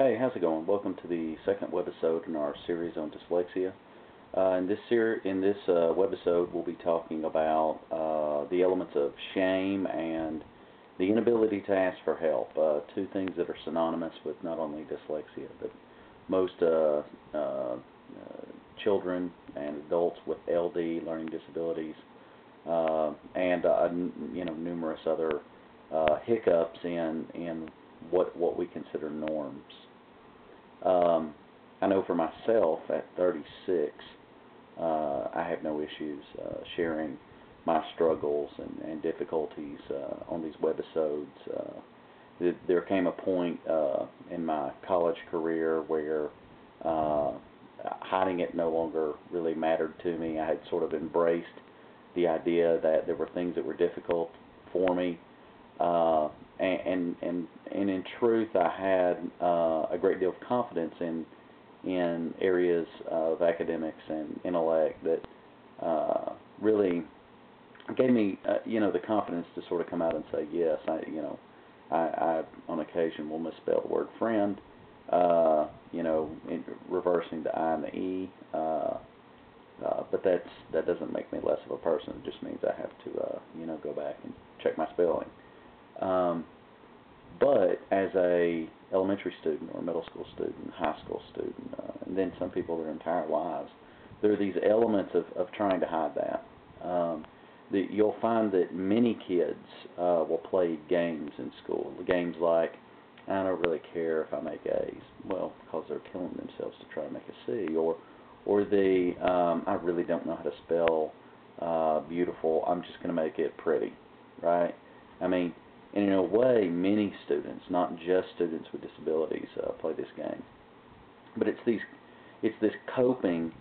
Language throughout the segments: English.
Hey, how's it going? Welcome to the second webisode in our series on dyslexia. In this webisode, we'll be talking about the elements of shame and the inability to ask for help. Two things that are synonymous with not only dyslexia, but most children and adults with LD, learning disabilities, and numerous other hiccups in what we consider norms. I know for myself at 36, I have no issues sharing my struggles and difficulties on these webisodes. There came a point in my college career where hiding it no longer really mattered to me. I had sort of embraced the idea that there were things that were difficult for me. And in truth, I had a great deal of confidence in areas of academics and intellect that really gave me, the confidence to sort of come out and say, yes, I on occasion will misspell the word friend, reversing the I and the E, but that doesn't make me less of a person. It just means I have to, go back and check my spelling. But as a elementary student or middle school student, high school student, and then some people their entire lives, there are these elements of trying to hide that. You'll find that many kids will play games in school. Games like, I don't really care if I make A's. Well, because they're killing themselves to try to make a C. Or I really don't know how to spell beautiful. I'm just going to make it pretty, right? I mean, and in a way, many students, not just students with disabilities, play this game. But it's this coping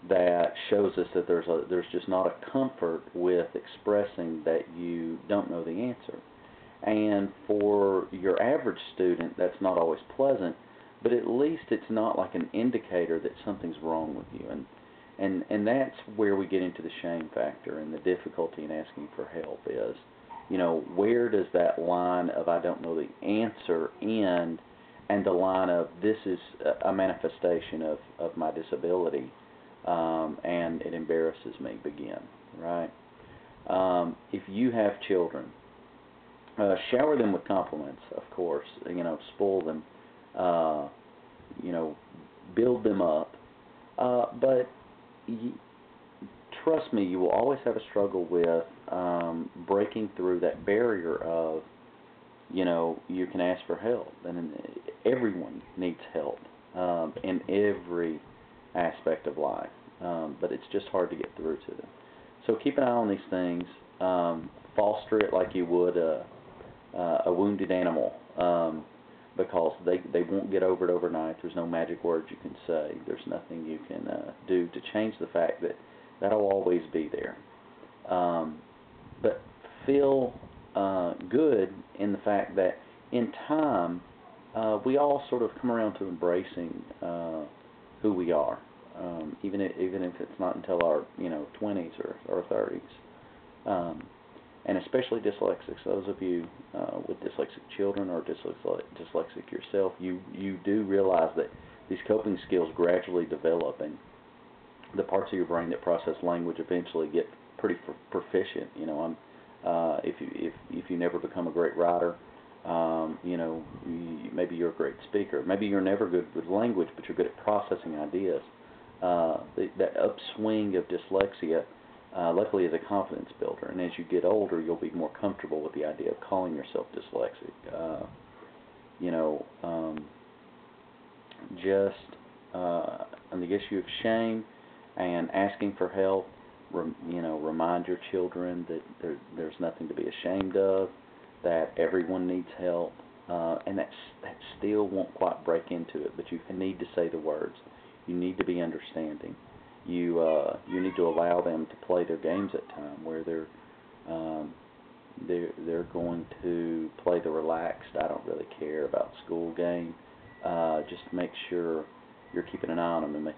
that shows us that there's just not a comfort with expressing that you don't know the answer. And for your average student, that's not always pleasant, but at least it's not like an indicator that something's wrong with you. And that's where we get into the shame factor and the difficulty in asking for help is, where does that line of I don't know the answer end and the line of this is a manifestation of my disability and it embarrasses me begin, right? If you have children, shower them with compliments, of course, spoil them, build them up, but trust me, you will always have a struggle with breaking through that barrier of, you can ask for help. And everyone needs help in every aspect of life. But it's just hard to get through to them. So keep an eye on these things. Foster it like you would a wounded animal. Because they won't get over it overnight. There's no magic words you can say. There's nothing you can do to change the fact that that'll always be there. But feel good in the fact that in time, we all sort of come around to embracing who we are, even if it's not until our 20s or 30s. And especially dyslexics, those of you with dyslexic children or dyslexic yourself, you do realize that these coping skills gradually develop, and the parts of your brain that process language eventually get pretty proficient. If you never become a great writer, maybe you're a great speaker. Maybe you're never good with language, but you're good at processing ideas. That upswing of dyslexia, luckily, is a confidence builder. And as you get older, you'll be more comfortable with the idea of calling yourself dyslexic. On the issue of shame and asking for help, remind your children that there's nothing to be ashamed of, that everyone needs help, and that still won't quite break into it, but you need to say the words. You need to be understanding. You need to allow them to play their games at time where they're going to play the relaxed, I don't really care about school game. Just make sure you're keeping an eye on them and make,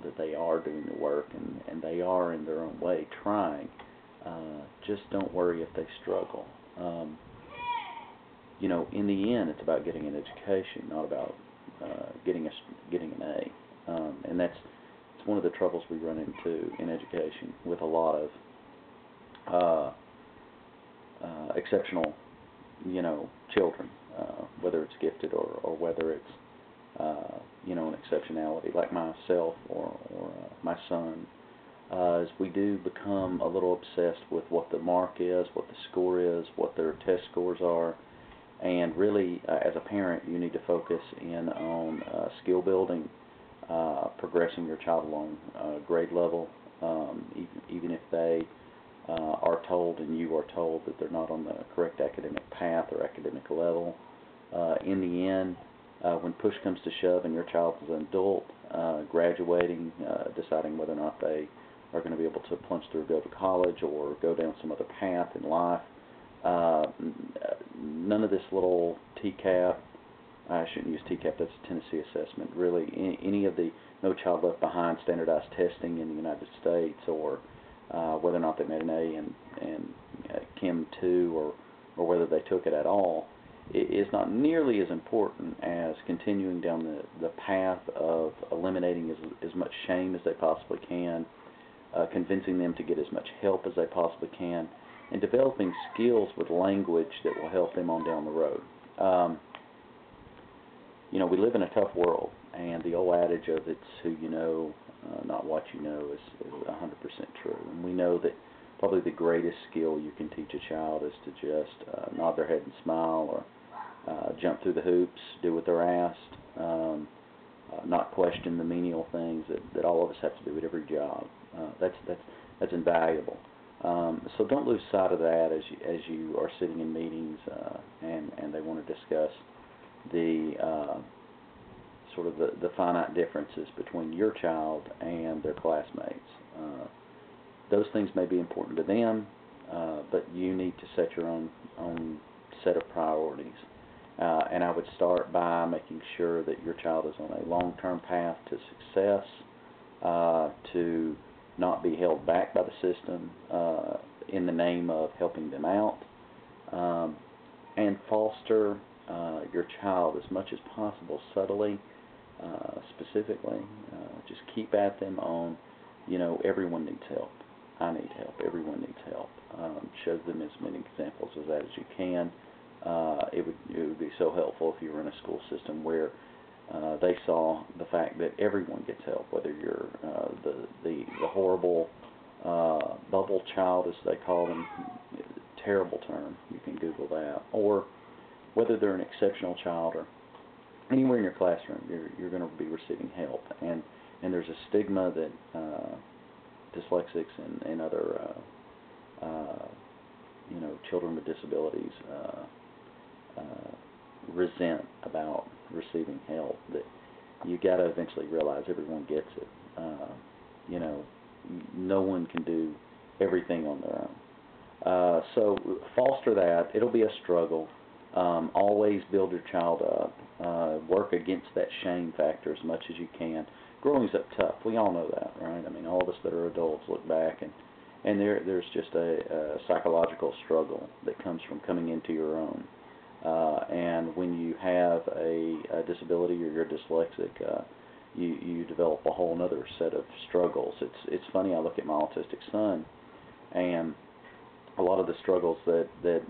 that they are doing the work and they are in their own way trying. Just don't worry if they struggle. In the end, it's about getting an education, not about getting an A, and it's one of the troubles we run into in education with a lot of exceptional, children, whether it's gifted or whether it's an exceptionality like myself or my son. As we do become a little obsessed with what the mark is, what the score is, what their test scores are, and really, as a parent, you need to focus in on skill building, progressing your child along grade level, even if they are told and you are told that they're not on the correct academic path or academic level. In the end, when push comes to shove and your child is an adult, graduating, deciding whether or not they are going to be able to plunge through, go to college, or go down some other path in life, none of this little TCAP, I shouldn't use TCAP, that's a Tennessee assessment, really any of the No Child Left Behind standardized testing in the United States, or whether or not they made an A in Chem 2, or whether they took it at all, is not nearly as important as continuing down the path of eliminating as much shame as they possibly can, convincing them to get as much help as they possibly can, and developing skills with language that will help them on down the road. We live in a tough world, and the old adage of it's who you know, not what you know, is 100% true. And we know that probably the greatest skill you can teach a child is to just nod their head and smile, or jump through the hoops, do what they're asked, not question the menial things that all of us have to do at every job. That's invaluable. So don't lose sight of that as you are sitting in meetings and they want to discuss the sort of the finite differences between your child and their classmates. Those things may be important to them, but you need to set your own set of priorities. And I would start by making sure that your child is on a long-term path to success, to not be held back by the system in the name of helping them out, and foster your child as much as possible subtly, specifically. Just keep at them on, everyone needs help. I need help. Everyone needs help. Show them as many examples of that as you can. It would be so helpful if you were in a school system where they saw the fact that everyone gets help, whether you're the horrible bubble child, as they call them, terrible term, you can Google that, or whether they're an exceptional child, or anywhere in your classroom, you're going to be receiving help. And there's a stigma that dyslexics and other children with disabilities resent about receiving help, that you got to eventually realize everyone gets it. No one can do everything on their own. So foster that. It'll be a struggle. Always build your child up. Work against that shame factor as much as you can. Growing's up tough. We all know that, right? I mean, all of us that are adults look back and there's just a psychological struggle that comes from coming into your own. And when you have a disability or you're dyslexic, you develop a whole other set of struggles. It's funny, I look at my autistic son, and a lot of the struggles that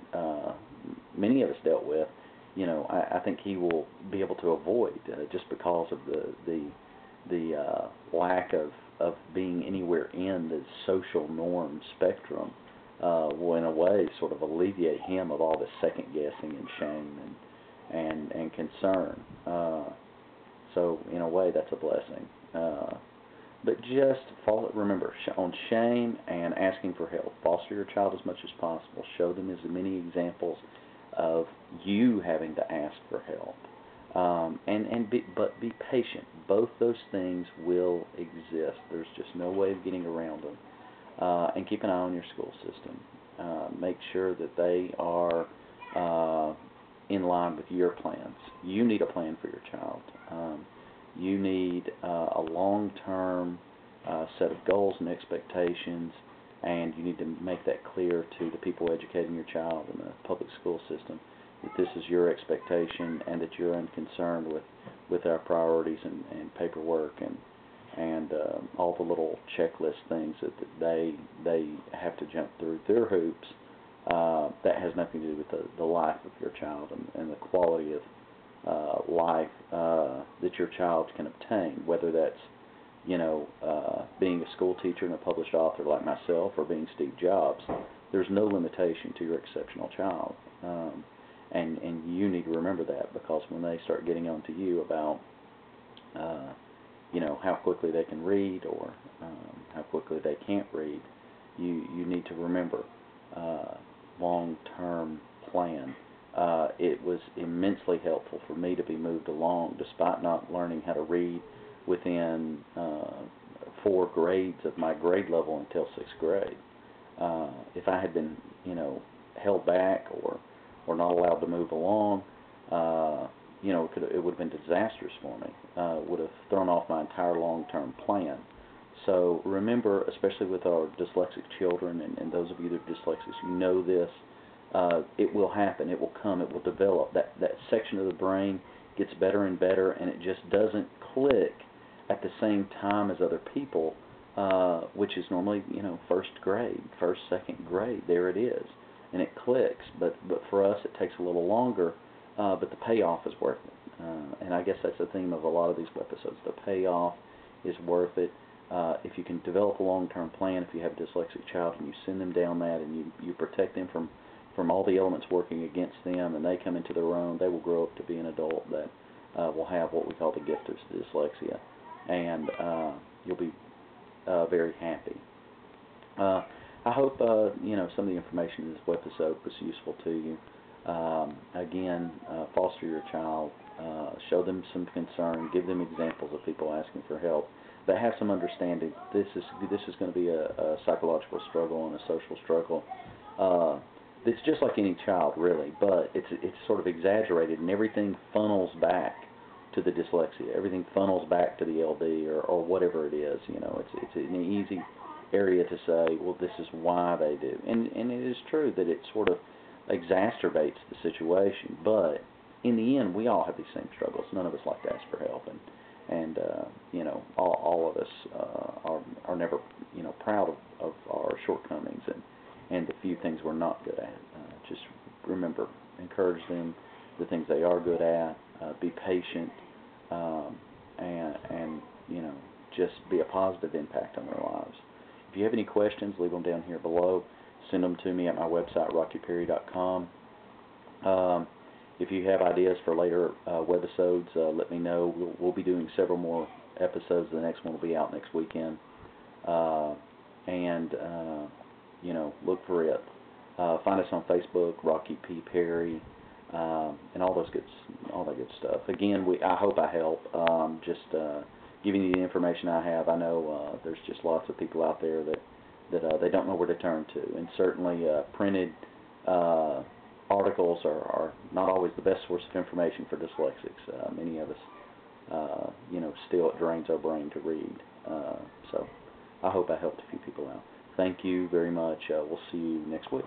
many of us dealt with, I think he will be able to avoid just because of the lack of being anywhere in the social norm spectrum. Will in a way sort of alleviate him of all the second guessing and shame and concern. So in a way that's a blessing. But just remember, on shame and asking for help, foster your child as much as possible. Show them as many examples of you having to ask for help. But be patient. Both those things will exist. There's just no way of getting around them. And keep an eye on your school system. Make sure that they are in line with your plans. You need a plan for your child. You need a long-term set of goals and expectations, and you need to make that clear to the people educating your child in the public school system, that this is your expectation and that you're unconcerned with with our priorities and paperwork and all the little checklist things that they have to jump through their hoops. That has nothing to do with the life of your child and the quality of life that your child can obtain, whether that's being a school teacher and a published author like myself, or being Steve Jobs. There's no limitation to your exceptional child, and you need to remember that, because when they start getting on to you about how quickly they can read, or how quickly they can't read, you need to remember long-term plan. It was immensely helpful for me to be moved along despite not learning how to read within 4 grades of my grade level until 6th grade. If I had been, held back or not allowed to move along, it would have been disastrous for me. Would have thrown off my entire long-term plan. So remember, especially with our dyslexic children, and those of you that are dyslexics, you know this, it will happen, it will come, it will develop. That section of the brain gets better and better, and it just doesn't click at the same time as other people, which is normally, first grade, first, second grade, there it is. And it clicks, but for us it takes a little longer, but the payoff is worth it. And I guess that's the theme of a lot of these episodes. The payoff is worth it. If you can develop a long-term plan, if you have a dyslexic child and you send them down that, and you protect them from all the elements working against them, and they come into their own, they will grow up to be an adult that will have what we call the gift of dyslexia, and you'll be very happy. I hope some of the information in this episode was useful to you. Again, foster your child, show them some concern, give them examples of people asking for help, but have some understanding. This is going to be a psychological struggle and a social struggle. It's just like any child, really, but it's sort of exaggerated, and everything funnels back to the dyslexia. Everything funnels back to the LD or whatever it is. It's an easy area to say, well, this is why they do, and it is true that it sort of exacerbates the situation. But in the end, we all have these same struggles. None of us like to ask for help, and all of us are never proud of our shortcomings and the few things we're not good at. Just remember, encourage them, the things they are good at, be patient, and just be a positive impact on their lives. If you have any questions, leave them down here below. Send them to me at my website, rockyperry.com. If you have ideas for later webisodes, let me know. We'll be doing several more episodes. The next one will be out next weekend. Look for it. Find us on Facebook, Rocky P. Perry, and all that good stuff. Again, I hope I help. Just giving you the information I have. I know there's just lots of people out there that they don't know where to turn to, and certainly printed articles are not always the best source of information for dyslexics. Many of us, still it drains our brain to read. So I hope I helped a few people out. Thank you very much. We'll see you next week.